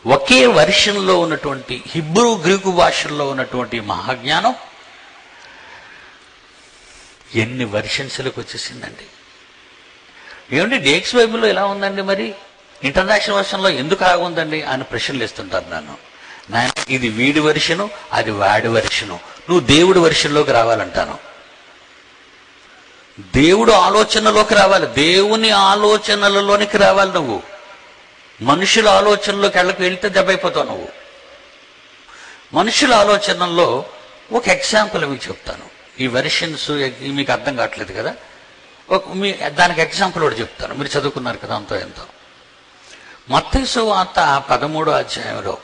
ఒకే వెర్షన్లో ఉన్నటువంటి Hebrew Greek భాషల్లో ఉన్నటువంటి మహాజ్ఞానం ఎన్ని వెర్షన్స్లకు వచ్చేసిందండి. ఏమంటే డేక్స్ బైబిల్లో ఎలా ఉందండి, మరి ఇంటర్నేషనల్ వెర్షన్లో ఎందుకు ఆగుందండి అని ప్రశ్నలు ఇస్తుంటారు నాన్న. ఇది వీడి వెర్షను, అది వాడి వెర్షను, నువ్వు దేవుడి వెర్షన్లోకి రావాలంటాను. దేవుడు ఆలోచనలోకి రావాలి, దేవుని ఆలోచనలలోనికి రావాలి. నువ్వు మనుషుల ఆలోచనలోకి వెళ్తే దెబ్బైపోతావు. నువ్వు మనుషుల ఆలోచనల్లో ఒక ఎగ్జాంపుల్ మీకు చెప్తాను. ఈ వెర్షన్స్ మీకు అర్థం కావట్లేదు కదా, దానికి ఎగ్జాంపుల్ ఒకటి చెప్తాను. మీరు చదువుకున్నారు కదా అంతో ఎంతో. మత్తయి సువార్త 13వ అధ్యాయంలో,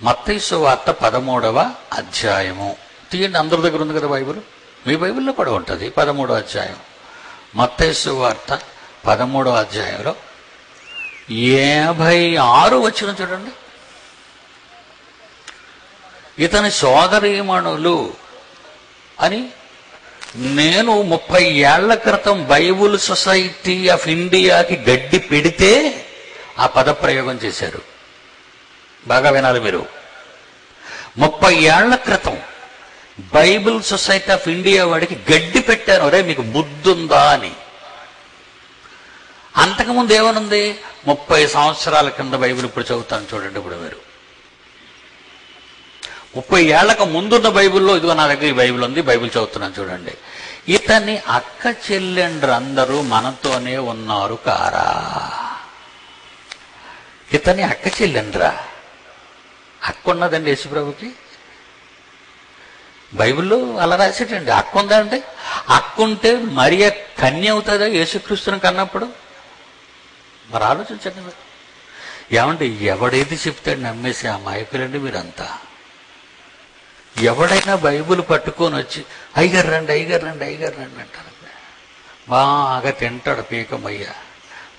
మత్తయి సువార్త 13వ అధ్యాయము తీయండి. అందరి దగ్గర ఉంది కదా బైబిల్, మీ బైబిల్లో కూడా ఉంటుంది. 13వ అధ్యాయం మత్తయి సువార్త 13వ అధ్యాయంలో 56 వచనం చూడండి. ఇతని సోదరీమణులు అని నేను 30 ఏళ్ల క్రితం బైబుల్ సొసైటీ ఆఫ్ ఇండియాకి గడ్డి పెడితే ఆ పదప్రయోగం చేశారు. బాగా వినాలి మీరు. 30 ఏళ్ల క్రితం బైబిల్ సొసైటీ ఆఫ్ ఇండియా వాడికి గడ్డి పెట్టాను, అరే మీకు బుద్ధుందా అని. అంతకుముందు ఏమనుంది? 30 సంవత్సరాల కింద బైబిల్ ఇప్పుడు చదువుతాను చూడండి. ఇప్పుడు మీరు 30 ఏళ్లకు ముందున్న బైబిల్లో ఇదిగో నా దగ్గర ఈ బైబిల్ ఉంది, బైబిల్ చదువుతున్నాను చూడండి. ఇతని అక్క చెల్లెండ్రందరూ మనతోనే ఉన్నారు కారా? ఇతని అక్క చెల్లెండ్రా? అక్క ఉన్నదండి యేసుప్రభుకి? బైబిల్లో అలా రాసేటండి. అక్క ఉందా అంటే, అక్క ఉంటే మరియ కన్య అవుతుందా యేసుక్రీస్తుని కన్నప్పుడు? మరి ఆలోచించండి మీరు. ఏమంటే ఎవడేది చెప్తాడు నమ్మేసి ఆ మాయకులండి మీరంతా. ఎవడైనా బైబిల్ పట్టుకొని వచ్చి అయ్యగారు రండి, అయ్యగారు రండి, అయ్యగారు రండి అంటారు. బాగా తింటాడు పీకమయ్య,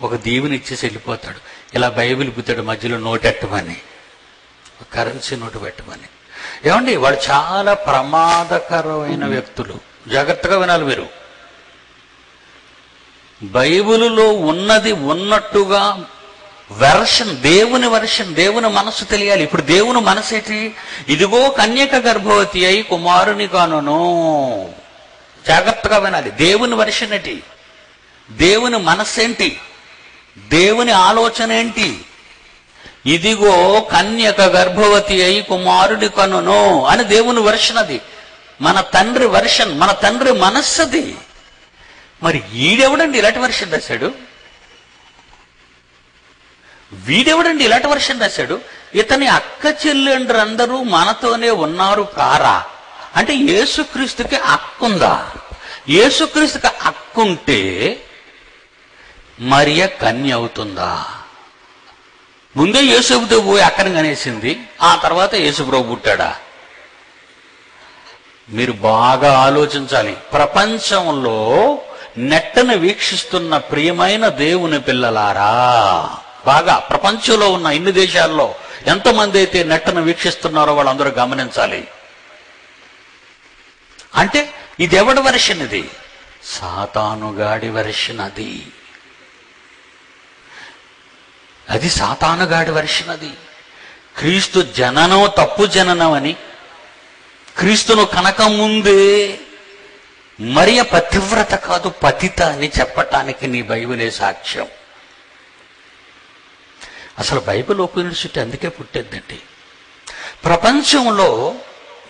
ఒక దీవెని ఇచ్చేసి వెళ్ళిపోతాడు. ఇలా బైబిల్ పుత్తాడు మధ్యలో నోటెట్టమని, కరెన్సీ నోటు పెట్టమని. ఏమండి వాళ్ళు చాలా ప్రమాదకరమైన వ్యక్తులు. జాగ్రత్తగా వినాలి మీరు. బైబిలులో ఉన్నది ఉన్నట్టుగా వెర్షన్, దేవుని వెర్షన్, దేవుని మనస్సు తెలియాలి. ఇప్పుడు దేవుని మనసు ఏంటి? ఇదిగో కన్యక గర్భవతి అయి కుమారుని కానును. జాగ్రత్తగా వినాలి. దేవుని వెర్షన్ ఏంటి? దేవుని మనస్సు ఏంటి? దేవుని ఆలోచన ఏంటి? ఇదిగో కన్యక గర్భవతి అయి కుమారుని కనును అని దేవుని వెర్షన్. అది మన తండ్రి వెర్షన్, మన తండ్రి మనస్సుది. మరి ఈడెవడండి ఇలాంటి వెర్షన్ రాశాడు? వీడెవడండి ఇలాంటి వెర్షన్ రాశాడు? ఇతని అక్క చెల్లెండ్రందరూ మనతోనే ఉన్నారు కారా అంటే యేసుక్రీస్తుకి అక్కుందా? యేసుక్రీస్తుకి అక్కుంటే మరియ కన్య అవుతుందా? ముందే యేసుతో పోయి అక్కని కనేసింది, ఆ తర్వాత యేసుప్రభు పుట్టాడా? మీరు బాగా ఆలోచించాలి. ప్రపంచంలో నెట్టను వీక్షిస్తున్న ప్రియమైన దేవుని పిల్లలారా, బాగా ప్రపంచంలో ఉన్న ఇన్ని దేశాల్లో ఎంతమంది అయితే నెట్టను వీక్షిస్తున్నారో వాళ్ళందరూ గమనించాలి. అంటే ఇది ఎవడి వెర్షన్? ఇది సాతానుగాడి వెర్షన్. అది సాతానుగాడి వెర్షన్. అది క్రీస్తు జననం తప్పు జననం అని, క్రీస్తును కనక ముందే మరియ పతివ్రత కాదు పతిత అని చెప్పటానికి నీ బైబిలే సాక్ష్యం. అసలు బైబిల్ ఓపెన్ యూనివర్సిటీ అందుకే పుట్టేద్దండి. ప్రపంచంలో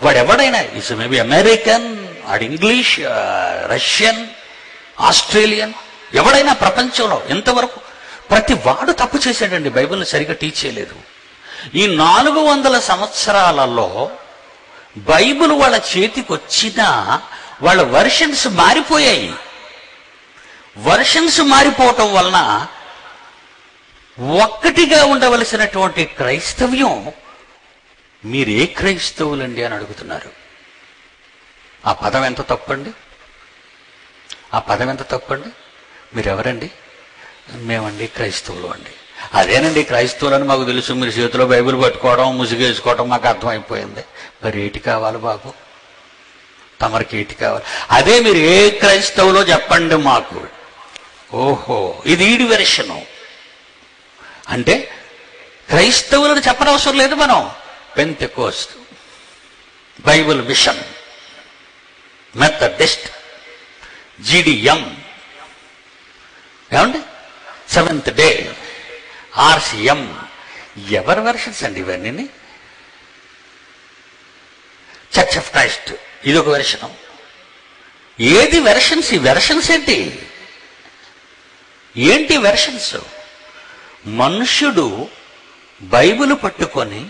వాడెవడైనా ఇస్ మేబీ అమెరికన్, ఆడు ఇంగ్లీష్, రష్యన్, ఆస్ట్రేలియన్, ఎవడైనా ప్రపంచంలో ఎంతవరకు ప్రతి వాడు తప్పు చేశాడండి. బైబిల్ని సరిగ్గా టీచ్ చేయలేదు. ఈ 400 సంవత్సరాలలో బైబిల్ వాళ్ళ చేతికి వచ్చినా వాళ్ళ వెర్షన్స్ మారిపోయాయి. వెర్షన్స్ మారిపోవటం వలన ఒక్కటిగా ఉండవలసినటువంటి క్రైస్తవ్యం మీరే క్రైస్తవులండి అని అడుగుతున్నారు. ఆ పదం ఎంత తప్పండి? ఆ పదం ఎంత తప్పండి? మీరెవరండి? మేమండి క్రైస్తవులు అండి. అదేనండి క్రైస్తవులని మాకు తెలుసు, మీరు చేతిలో బైబిల్ పట్టుకోవడం, ముసుగేసుకోవడం మాకు అర్థమైపోయింది. మరి ఏటి కావాలి బాబు? తమరికి ఏటి కావాలి? అదే మీరు ఏ క్రైస్తవులో చెప్పండి మాకు. ఓహో, ఇది ఈడి వెర్షను అంటే క్రైస్తవులను చెప్పనవసరం లేదు మనం. Pentecost, Bible mission, Methodist, GDM, ఏమండి, సెవెంత్ డే, RCM, ఎవరి వెర్షన్స్ అండి ఇవన్నీ? చర్చ్ ఆఫ్ క్రైస్ట్ ఇదొక వెర్షను. ఏది వెర్షన్స్? ఈ వెర్షన్స్ ఏంటి వెర్షన్స్? మనుష్యుడు బైబిల్ పట్టుకొని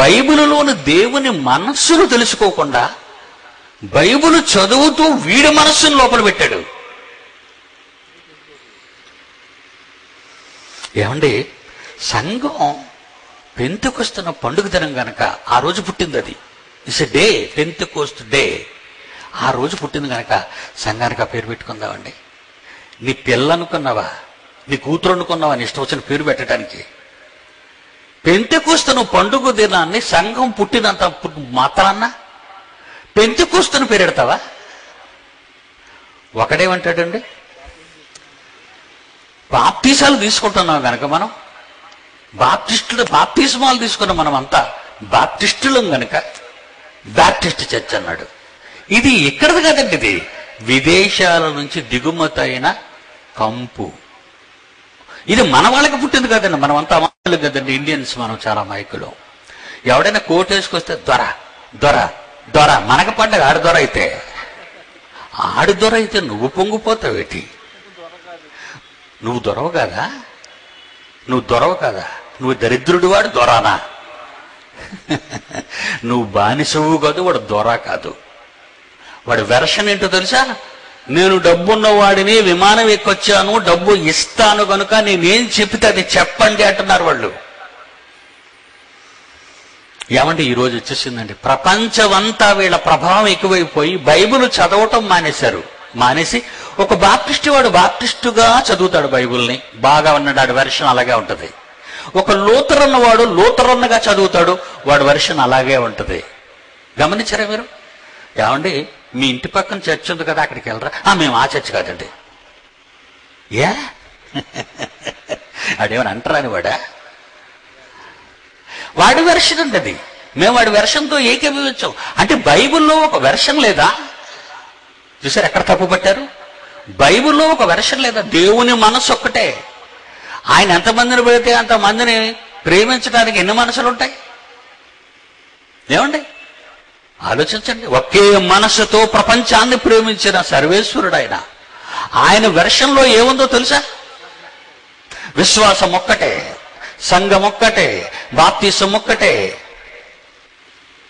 బైబిలులోని దేవుని మనస్సును తెలుసుకోకుండా బైబిల్ చదువుతూ వీడి మనస్సును లోపల పెట్టాడు. ఏమండి, సంఘం పెంతెకొస్తున్న పండుగ దినం గనక ఆ రోజు పుట్టింది. అది it's a day, Pentecost day. ఆ రోజు పుట్టింది గనక సంఘానికి ఆ పేరు పెట్టుకుందామండి. నీ పిల్ల అనుకున్నావా, నీ కూతురు అనుకున్నావా నీ ఇష్టం వచ్చిన పేరు పెట్టడానికి? పెంతెకోస్తున్న పండుగ దినాన్ని సంఘం పుట్టినంత మాత్రాన్న పెంతెకోస్తున్న పేరు పెడతావా? ఒకడేమంటాడండి, బాప్తీసాలు తీసుకుంటున్నాం కనుక మనం బాప్తిస్మాలు తీసుకున్నాం, మనం అంతా బాప్టిస్టులం గనక బాప్టిస్ట్ చర్చ్ అన్నాడు. ఇది ఇక్కడది కాదండి, ఇది విదేశాల నుంచి దిగుమతి అయిన కంపు. ఇది మన వాళ్ళకి పుట్టింది కాదండి, మనం అంతా అమాయకులు కదండి, ఇండియన్స్ మనం చాలా అమాయకులు. ఎవడైనా కోట్ వేసుకొస్తే దొర దొర దొర, మనకు పండగ ఆడి దొర అయితే నువ్వు పొంగిపోతావేటి? నువ్వు దొరవు కాదా? నువ్వు దరిద్రుడు వాడు దొరానా? నువ్వు బానిసవు కాదు, వాడు దొర కాదు. వాడి వెర్షన్ ఏంటో తెలుసా? నేను డబ్బున్న వాడిని, విమానం ఎక్కొచ్చాను, డబ్బు ఇస్తాను కనుక నేనేం చెప్తే అది చెప్పండి అంటున్నారు వాళ్ళు. ఏమంటే ఈరోజు వచ్చేసిందండి, ప్రపంచమంతా వీళ్ళ ప్రభావం ఎక్కువైపోయి బైబిల్ చదవటం మానేసి ఒక బాప్టిస్టు వాడు బాప్టిస్టుగా చదువుతాడు బైబిల్ని, బాగా ఉన్నాడు, వెర్షన్ అలాగే ఉంటుంది. ఒక లూథరన్ వాడు లూథరన్గా చదువుతాడు, వాడి వెర్షన్ అలాగే ఉంటుంది. గమనించారా మీరు? ఏమండి, మీ ఇంటి పక్కన చర్చ్ ఉంది కదా, అక్కడికి వెళ్ళరా? మేము ఆ చర్చ్ కాదండి. అదేమని అంటారని వాడి వెర్షన్ ఉంటుంది, మేము వాడి వెర్షన్తో ఏకీభవించాం. అంటే బైబిల్లో ఒక వెర్షన్ లేదా? చూసారు ఎక్కడ తప్పు పట్టారు? బైబిల్లో ఒక వెర్షన్ లేదా? దేవుని మనస్సు ఒక్కటే. ఆయన ఎంతమందిని పెడితే అంతమందిని ప్రేమించడానికి ఎన్ని మనసులు ఉంటాయి? ఏమండి, ఆలోచించండి. ఒకే మనసుతో ప్రపంచాన్ని ప్రేమించిన సర్వేశ్వరుడు ఆయన వెర్షన్లో ఏముందో తెలుసా? విశ్వాసం ఒక్కటే, సంఘం ఒక్కటే, బాప్తిసం ఒక్కటే,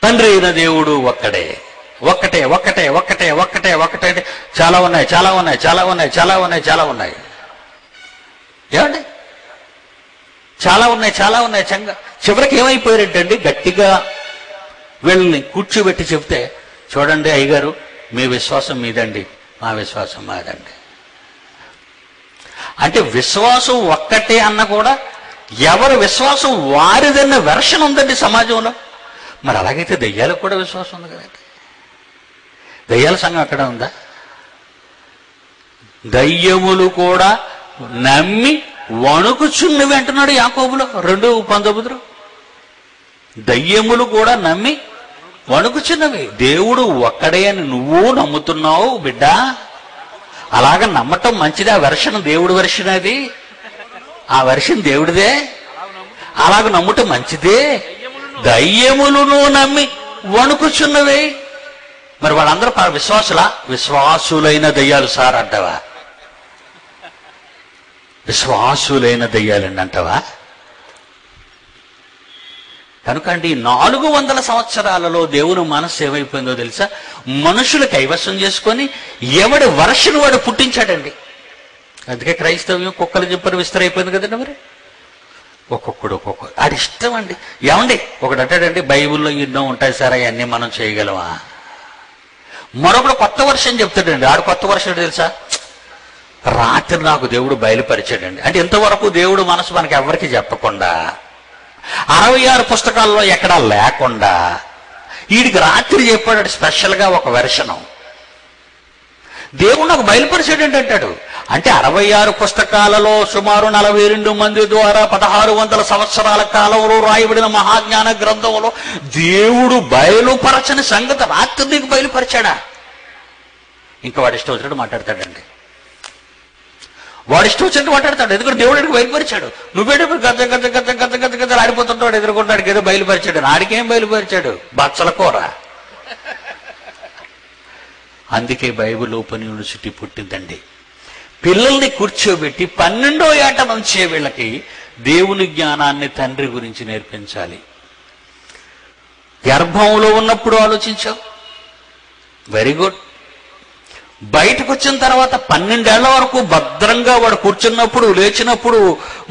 తండ్రి అయిన దేవుడు ఒక్కడే. ఒక్కటే ఒక్కటే ఒక్కటే ఒక్కటే ఒక్కటే. చాలా ఉన్నాయి. ఏమండి, చాలా ఉన్నాయి. చివరికి ఏమైపోయారంటండి, గట్టిగా వీళ్ళని కూర్చోబెట్టి చెప్తే, చూడండి అయ్యగారు, మీ విశ్వాసం మీదండి, మా విశ్వాసం మాదండి. అంటే విశ్వాసం ఒక్కటే అన్న కూడా ఎవరి విశ్వాసం వారిదన్న వెర్షన్ ఉందండి సమాజంలో. మరి అలాగైతే దెయ్యాలకు కూడా విశ్వాసం ఉంది కదండి. దెయ్యాల సంఘం అక్కడ ఉందా? దయ్యములు కూడా నమ్మి వణుకుచున్నవి అంటున్నాడు యాకోబులో 2:19. దయ్యములు కూడా నమ్మి వణుకుచున్నవి. దేవుడు ఒక్కడే అని నువ్వు నమ్ముతున్నావు బిడ్డ. అలాగ నమ్మటం మంచిది. ఆ వెర్షన్ దేవుడి వెర్షన్, అది ఆ వెర్షన్ దేవుడిదే. అలాగ నమ్ముటం మంచిదే. దయ్యములను నమ్మి వణుకుచున్నవి. మరి వాళ్ళందరూ విశ్వాసులైన దయ్యాలు సార్ అంటావా? విశ్వాసులైన దయ్యాలండి అంటావా? కనుక అండి 400 సంవత్సరాలలో దేవుని మనస్సు ఏమైపోయిందో తెలుసా? మనుషులు కైవసం చేసుకొని ఎవడి వర్షను వాడు పుట్టించాడండి. అందుకే క్రైస్తవ్యం కుక్కలు చెప్పని విస్తరైపోయింది కదండి. మరి ఒక్కొక్కడు అది ఇష్టం అండి. ఏమండి, ఒకటి అంటాడండి, బైబిల్లో ఎన్నో ఉంటాయి సార్, అవన్నీ మనం చేయగలమా? మరొకడు కొత్త వర్షం చెప్తాడండి. ఆడు కొత్త వర్షం తెలుసా? రాత్రి నాకు దేవుడు బయలుపరిచాడండి. అంటే ఇంతవరకు దేవుడు మనసు మనకి ఎవరికి చెప్పకుండా, 66 పుస్తకాల్లో ఎక్కడా లేకుండా వీడికి రాత్రి చెప్పాడు స్పెషల్గా ఒక వెర్షను. దేవుడు నాకు బయలుపరిచాడు అంటాడు. అంటే 66 పుస్తకాలలో సుమారు 42 మంది ద్వారా 1600 సంవత్సరాల కాలంలో రాయబడిన మహాజ్ఞాన గ్రంథంలో దేవుడు బయలుపరచని సంగతి రాత్రి నీకు బయలుపరిచాడా? ఇంకా వాడి ఇష్టం వచ్చినట్టు మాట్లాడతాడండి. వాడి ఇష్టం వచ్చినట్టు మాట్లాడతాడు. ఎందుకంటే దేవుడికి బయలుపరిచాడు. నువ్వేటో గద్ద గద్ద గద్ద గద్ద గద్ద గద్ద ఆడిపోతుంటాడు, ఎదుర్కొంటాడికి ఏదో బయలుపరిచాడు. నాడికేం బయలుపరిచాడు? బచ్చల కూర. అందుకే బైబిల్ ఓపెన్ యూనివర్సిటీ పుట్టిందండి. పిల్లల్ని కూర్చోబెట్టి 12వ ఏట నుంచే వీళ్ళకి దేవుని జ్ఞానాన్ని, తండ్రి గురించి నేర్పించాలి. గర్భంలో ఉన్నప్పుడు ఆలోచించావు, వెరీ గుడ్. బయటకు వచ్చిన తర్వాత 12 ఏళ్ల వరకు భద్రంగా వాడు కూర్చున్నప్పుడు, లేచినప్పుడు,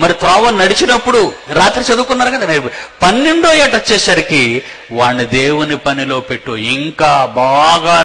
మరి త్రోవ నడిచినప్పుడు, రాత్రి చదువుకున్నారు కదా. 12వ ఏట వచ్చేసరికి వాడిని దేవుని పనిలో పెట్టు. ఇంకా బాగా